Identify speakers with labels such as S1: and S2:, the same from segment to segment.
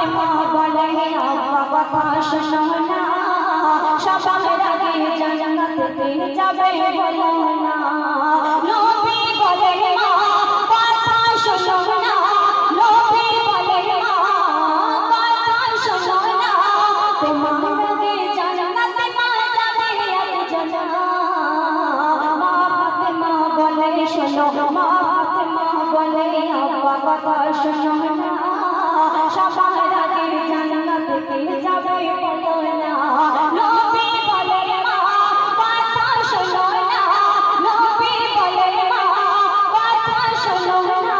S1: ফাতেমা বলে আব্বা কথা শোনো না সবার আগে জান্নাতে যাবে বলো না নবী বলে মা কথা শোনো না নবী বলে মা কথা শোনো না তোমার আগে জান্নাতে মা যাবে একজন মা ফাতেমা বলে শোনো মা ফাতেমা বলে আব্বা কথা শোনো না সবার আগে জান্নাতে যাবে বলো না নবী বলে মা কথা শোনো না নবী বলে মা কথা শোনো না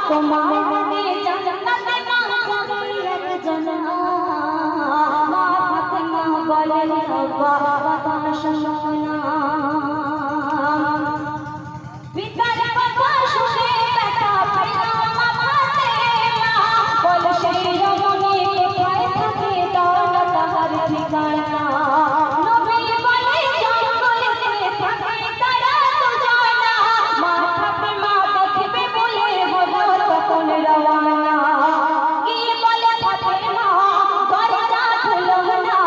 S1: তোমার আগে জান্নাতে মা যাবে একজন মা ফাতেমা বলে আব্বা কথা শোনো না পিতার কথা শুনে ব্যথা পেলাম ফাতেমা বল সেই রমণী কোথায় থাকে দৌলত তার ঠিকানা নবী বলে জঙ্গলেতে থাকে তারা দুজনা মা ফাতেমা দেখবে বলে হলো তখন রওয়ানা কি বলে ফাতেমা দরজা খুলো না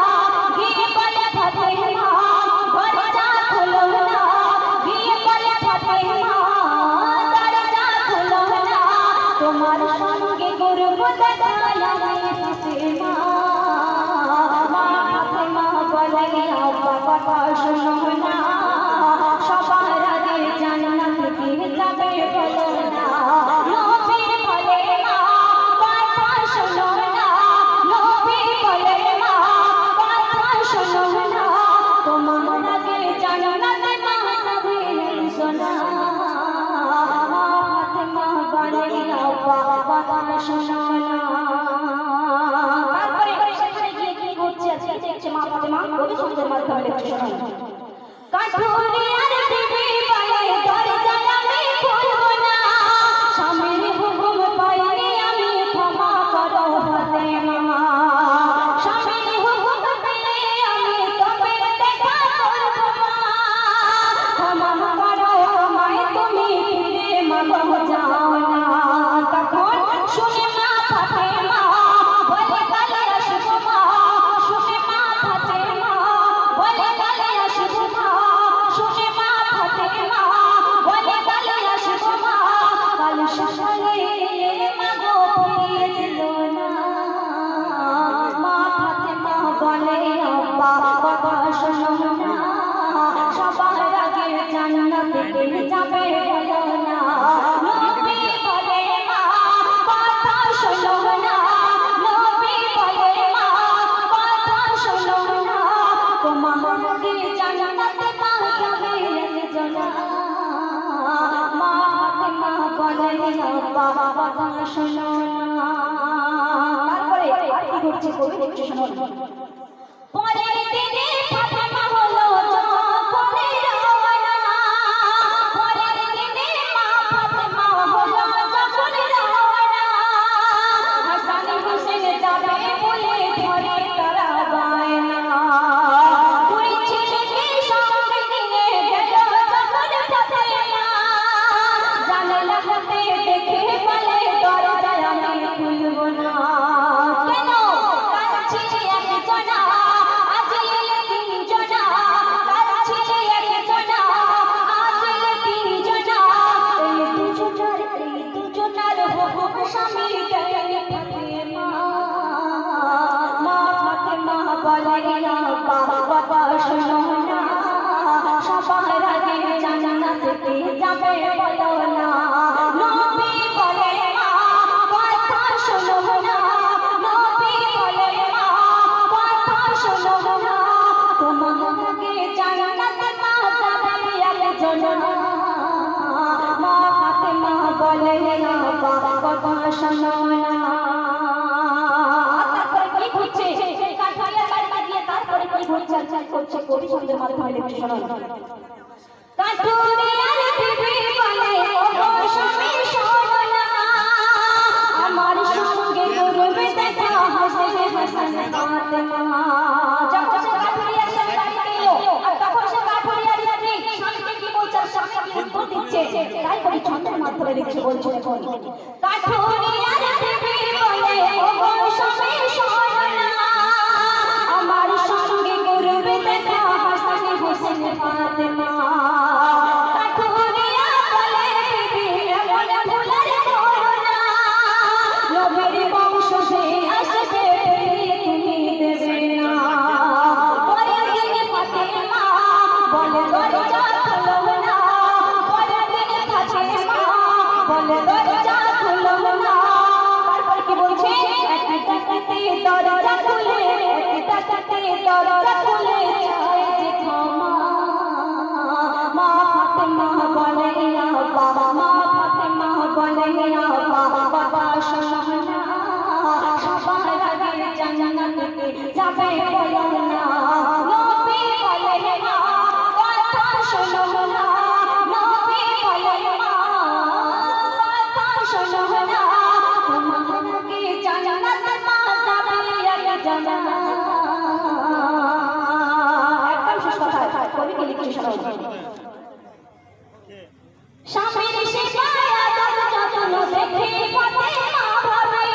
S1: কি বলে ফাতেমা দরজা খুলো না কি বলে ফাতেমা দরজা খুলো না তোমার সঙ্গে করব দেখা আমি ফাতেমা মা ফাতেমা বলে আব্বা কথা শোনো না সবার আগে জান্নাতে যাবে বলো না নবী বলে মা কথা শোনো না নবী বলে মা কথা শোনো না তোমার আগে জান্নাতে মা যাবে শোনা মা ফাতেমা বলে আব্বা কথা শোনো না তারপরে সেখানে গিয়ে কি করছে আজকে দেখছে মা ফাতেমা কবি সুন্দর মাধ্যমে লেখছে শোনো কাঠুরিয়ার বিবি বলে দরজা আমি খুলব না স্বামীর হুকুম পাইনি আমি ক্ষমা করো ফাতেমা স্বামীর হুকুম পেলে আমি তবে দেখা করব মা ক্ষমা করো আমায় তুমি ফিরে মাগো যাও না তখন শুনে মা ফাতেমা বলে কালে আসব মা শুনে মা ফাতেমা বলে কালে আসব মা শুনে মা ফাতেমা বলে কালে আসব মা কাল সকালে মাগো ফিরিয়ে দিল না মা ফাতেমা বলে আব্বা কথা শোনো না সবার আগে জান্নাতে যাবে বলো না নবী বলে মা কথা শোনো না নবী বলে মা কথা শোনো না তোমার আগে জান্নাতে মা যাবে একজন মা ফাতেমা বলে আব্বা কথা শোনো না তারপরে আর কি ঘটছে কবি দেখছে শোনো পরের দিনে ফাতেমা হলো যখন রওনা পরের দিনে মা ফাতেমা হলো যখন রওনা হাসান হোসেন যাবে বলে ধরে তারা বায়না দুই ছেলেকে সঙ্গে নিয়ে গেল যখন ফাতেমা জানালা হাতে দেখে বলে দরজা আমি খুলব না কেন কাছে একজনা আজ এলে তিনজনা কাছে একজনা আজ এলে তিনজনা এই দুজনার হুকুম স্বামী গেলে ফাতেমা মা ফাতেমা বলে আব্বা কথা শোনো না সবার আগে জান্নাতে যাবে বলো না নবী বলে মা কথা শোনো না নবী বলে মা কথা শোনো না তোমার আগে জান্নাতে মা যাবে একজন মা ফাতেমা বলে আব্বা কথা শোনো না তারপরে কি ঘটছে কাঠারিয়ার বাড়িতে গিয়ে তারপরে কি ঘটছে করছে কবি সুন্দর মাধ্যমে লেখছে শোনো কাঠুরিয়ার বিবি বলে ও স্বামী শোনো না আমার সঙ্গে করবে দেখা হাসে হাসান ফাতেমা যখন সে কাঠুরিয়ার সাথে বাড়িতে এলো আর তখন সে কাঠুরিয়ার স্ত্রী স্বামীকে কি বলছে স্বামী কি উত্তর দিচ্ছে তাই কবি ছন্দের মাধ্যমে লিখছে বলছে এখন কাঠুরিয়ার বিবি বলে ও স্বামী জানা একদম শেষ কথা কবি কি লিখেছে শোনো স্বামীর সেবায় আদর যত্ন দেখে ফাতেমা ভাবে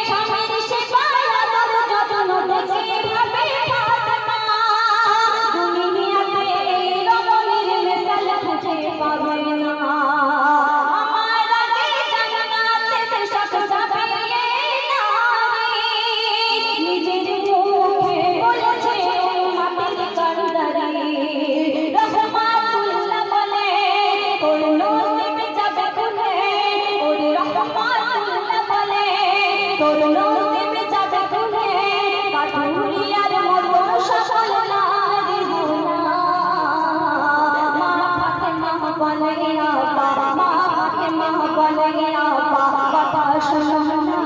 S1: স্বামীর সেবায় আদর যত্ন দেখে ভাবে ফাতেমা দুনিয়াতে রমণীর মিসাল খুঁজে পাবে না আমার আগে জান্নাতে বেশক যাবে নারী নিজের মুখে বলেছে মাটির কান্দারি রহমাতুল্লাহ বলে তোর নসিব যাবে খুলে ওরে রহমাতুল্লাহ বলে তোর নসিব যাবে খুলে কাঠুরিয়ার মতো সকল নারী হোনা মা ফাতেমা বলে আপা মা ফাতেমা বলে আপা বাবা শোনো না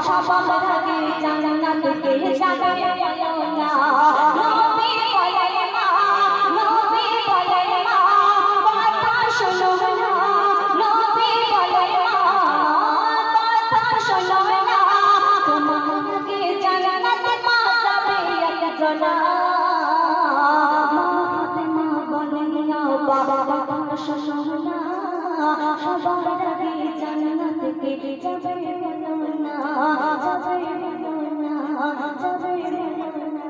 S1: সবার আগে জান্নাত কে যাবে বলো না নবী বলে মা নবী বলে মা কথা শোনো না নবী বলে মা কথা শোনো না তোমাকে জান্নাত মা যাবে একজনা মা ফাতেমা বলে আপা কথা শোনো না সবার আগে জান্নাত কে যাবে বলো না যাবে বলো না যাবে বলো না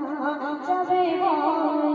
S1: যাবে বলো